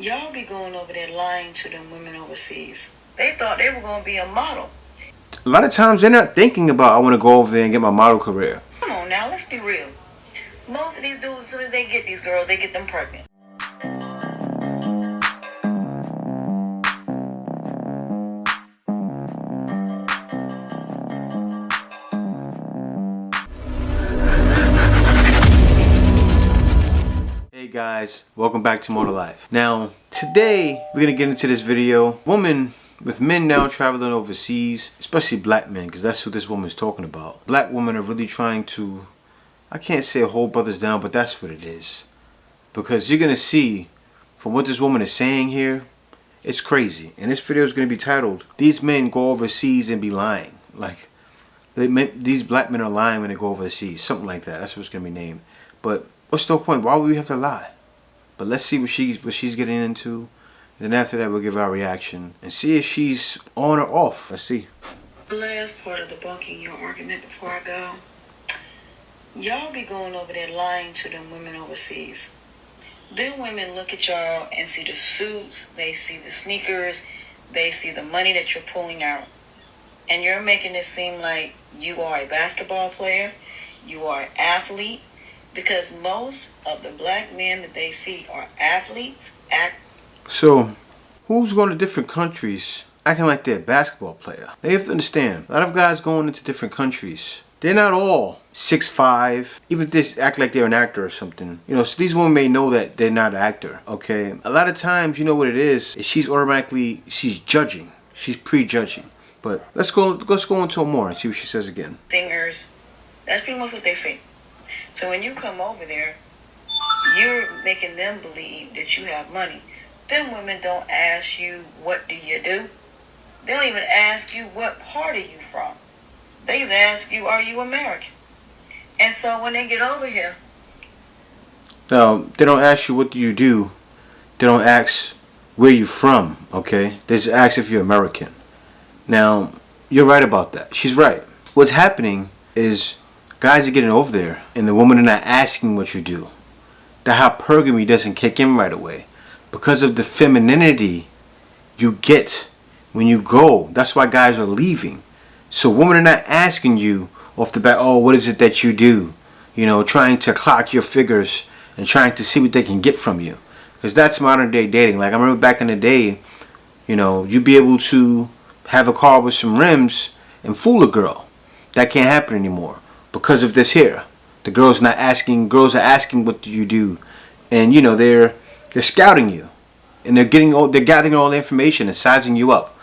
Y'all be going over there lying to them women overseas. They thought they were going to be a model. A lot of times they're not thinking about, I want to go over there and get my model career. Come on now, let's be real. Most of these dudes, as soon as they get these girls, they get them pregnant. Hey guys, welcome back to Motor Life. Now, today we're gonna get into this video. Woman with men now traveling overseas, especially black men, because that's what this woman's talking about. Black women are really trying to, I can't say hold brothers down, but that's what it is. Because you're gonna see from what this woman is saying here, it's crazy. And this video is gonna be titled, "These men go overseas and be lying." Like, these black men are lying when they go overseas. Something like that. That's what it's gonna be named. But what's the point? Why would we have to lie? But let's see what she's getting into. Then after that, we'll give our reaction and see if she's on or off. Let's see. The last part of debunking your argument before I go. Y'all be going over there lying to them women overseas. Them women look at y'all and see the suits, they see the sneakers, they see the money that you're pulling out. And you're making it seem like you are a basketball player, you are an athlete, because most of the black men that they see are athletes. So, who's going to different countries acting like they're a basketball player? Now you have to understand, a lot of guys going into different countries, they're not all 6'5", even if they act like they're an actor or something. You know, so these women may know that they're not an actor, okay? A lot of times, you know what it is she's judging. She's prejudging. But let's go into more and see what she says again. Singers, that's pretty much what they say. So when you come over there, you're making them believe that you have money. Them women don't ask you, what do you do? They don't even ask you, what part are you from? They just ask you, are you American? And so when they get over here... Now, they don't ask you, what do you do? They don't ask where you from, okay? They just ask if you're American. Now, you're right about that. She's right. What's happening is guys are getting over there and the women are not asking what you do. The hypergamy doesn't kick in right away because of the femininity you get when you go. That's why guys are leaving. So women are not asking you off the bat, oh, what is it that you do? You know, trying to clock your figures and trying to see what they can get from you. Because that's modern day dating. Like, I remember back in the day, you know, you'd be able to have a car with some rims and fool a girl. That can't happen anymore because of this here. The girls are asking what do you do, and you know they're scouting you, and they're gathering all the information and sizing you up.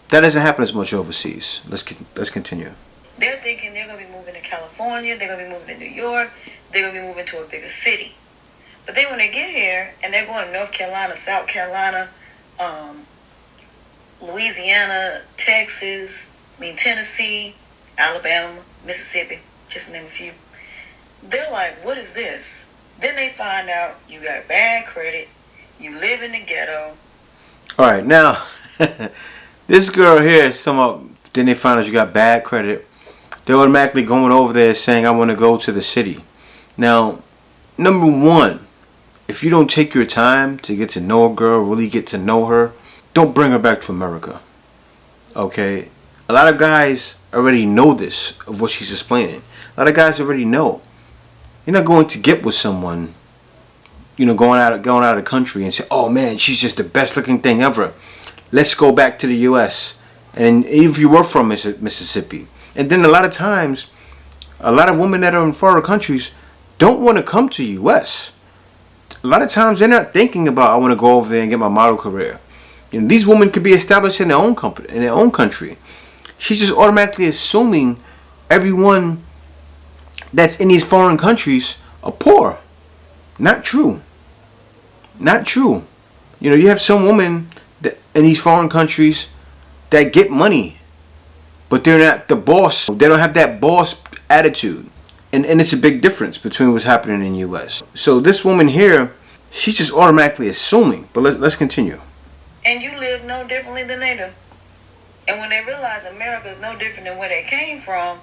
That doesn't happen as much overseas. Let's continue. They're thinking they're gonna be moving to California, they're gonna be moving to New York, they're gonna be moving to a bigger city. But then when they get here and they're going to North Carolina, South Carolina, Louisiana, Texas, Tennessee, Alabama, Mississippi, just to name a few. They're like, what is this? Then they find out you got bad credit, you live in the ghetto. Alright, now, this girl here is then they find out you got bad credit. They're automatically going over there saying, I want to go to the city. Now, number one, if you don't take your time to get to know a girl, really get to know her, don't bring her back to America. Okay? A lot of guys already know this, of what she's explaining. A lot of guys already know. You're not going to get with someone, you know, going out of the country and say, oh man, she's just the best looking thing ever. Let's go back to the U.S. And even if you were from Mississippi. And then a lot of times, a lot of women that are in foreign countries don't want to come to U.S. A lot of times they're not thinking about, I want to go over there and get my model career. You know, these women could be established in their own company, in their own country. She's just automatically assuming everyone that's in these foreign countries are poor. Not true. Not true. You know, you have some women that in these foreign countries that get money, but they're not the boss. They don't have that boss attitude. And it's a big difference between what's happening in the U.S. So this woman here, she's just automatically assuming. But let's continue. And you live no differently than they do. And when they realize America is no different than where they came from,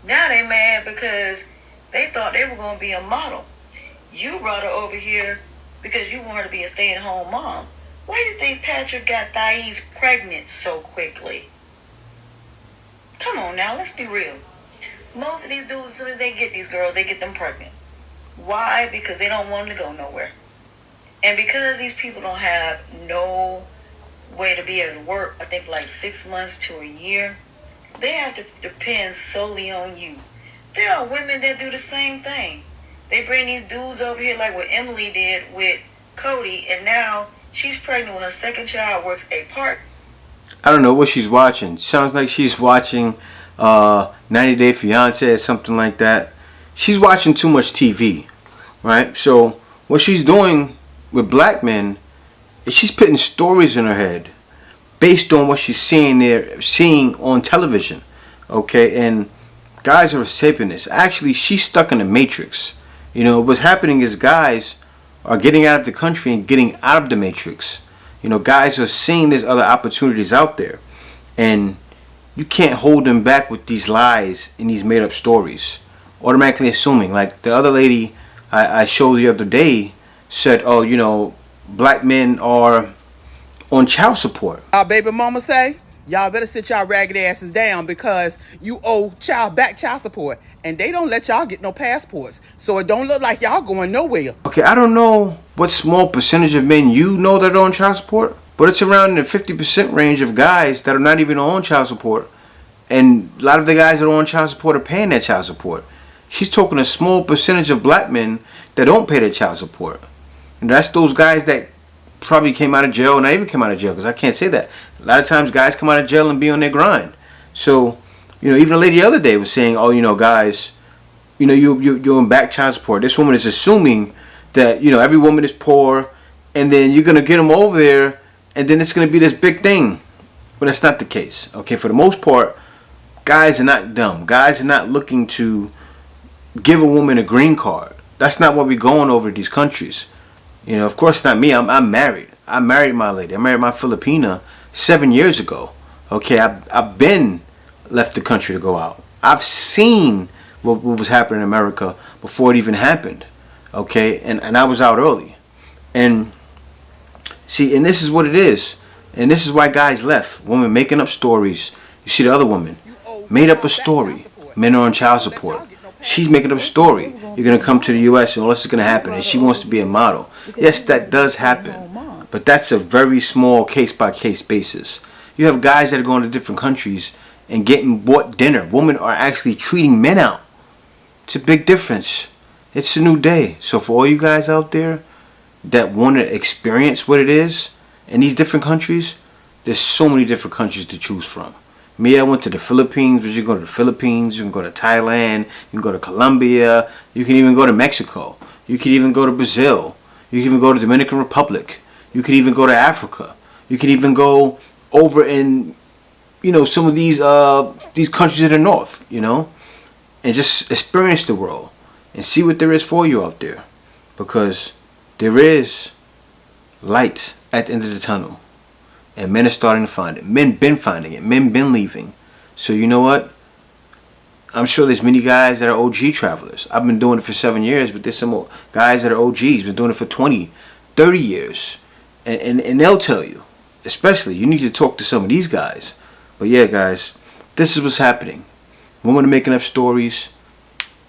now they mad because they thought they were going to be a model. You brought her over here because you want her to be a stay-at-home mom. Why do you think Patrick got Thais pregnant so quickly? Come on now, let's be real. Most of these dudes, as soon as they get these girls, they get them pregnant. Why? Because they don't want them to go nowhere. And because these people don't have no way to be able to work, I think for like 6 months to a year, they have to depend solely on you. There are women that do the same thing. They bring these dudes over here like what Emily did with Cody, and now she's pregnant with her second child, works a part. I don't know what she's watching. Sounds like she's watching 90 Day Fiance or something like that. She's watching too much TV, right? So what she's doing with black men is she's putting stories in her head based on what she's seeing on television, okay? And guys are escaping this. Actually, she's stuck in the matrix. You know, what's happening is guys are getting out of the country and getting out of the matrix. You know, guys are seeing there's other opportunities out there, and you can't hold them back with these lies and these made up stories. Automatically assuming, like the other lady I showed the other day said, oh, you know, black men are on child support. Our baby mama say, y'all better sit y'all ragged asses down because you owe child support. And they don't let y'all get no passports. So it don't look like y'all going nowhere. Okay, I don't know what small percentage of men you know that are on child support, but it's around the 50% range of guys that are not even on child support. And a lot of the guys that are on child support are paying that child support. She's talking a small percentage of black men that don't pay their child support. And that's those guys that probably came out of jail, and not even came out of jail, because I can't say that. A lot of times guys come out of jail and be on their grind. So, you know, even a lady the other day was saying, oh, you know, guys, you know, you're on back child support. This woman is assuming that, you know, every woman is poor, and then you're going to get them over there, and then it's going to be this big thing. But that's not the case. Okay, for the most part, guys are not dumb. Guys are not looking to give a woman a green card. That's not what we're going over to these countries. You know, of course not me. I'm married. I married my lady. I married my Filipina 7 years ago. Okay, I've been left the country to go out. I've seen what was happening in America before it even happened. Okay, and I was out early. And see, and this is what it is. And this is why guys left. Women making up stories. You see the other woman made up a story. Men are on child support. She's making up a story. You're going to come to the U.S. and all this is going to happen. And she wants to be a model. Yes, that does happen. But that's a very small case-by-case basis. You have guys that are going to different countries and getting bought dinner. Women are actually treating men out. It's a big difference. It's a new day. So for all you guys out there that want to experience what it is in these different countries, there's so many different countries to choose from. Me, I went to the Philippines, but you can go to the Philippines, you can go to Thailand, you can go to Colombia, you can even go to Mexico, you can even go to Brazil, you can even go to Dominican Republic, you can even go to Africa, you can even go over in, you know, some of these countries in the north, you know, and just experience the world and see what there is for you out there, because there is light at the end of the tunnel. And men are starting to find it. Men been finding it. Men been leaving. So you know what? I'm sure there's many guys that are OG travelers. I've been doing it for 7 years, but there's some guys that are OGs, been doing it for 20, 30 years. And they'll tell you, especially, you need to talk to some of these guys. But yeah, guys, this is what's happening. Women are making up stories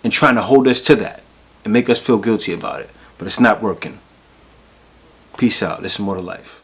and trying to hold us to that and make us feel guilty about it. But it's not working. Peace out. This is More to Life.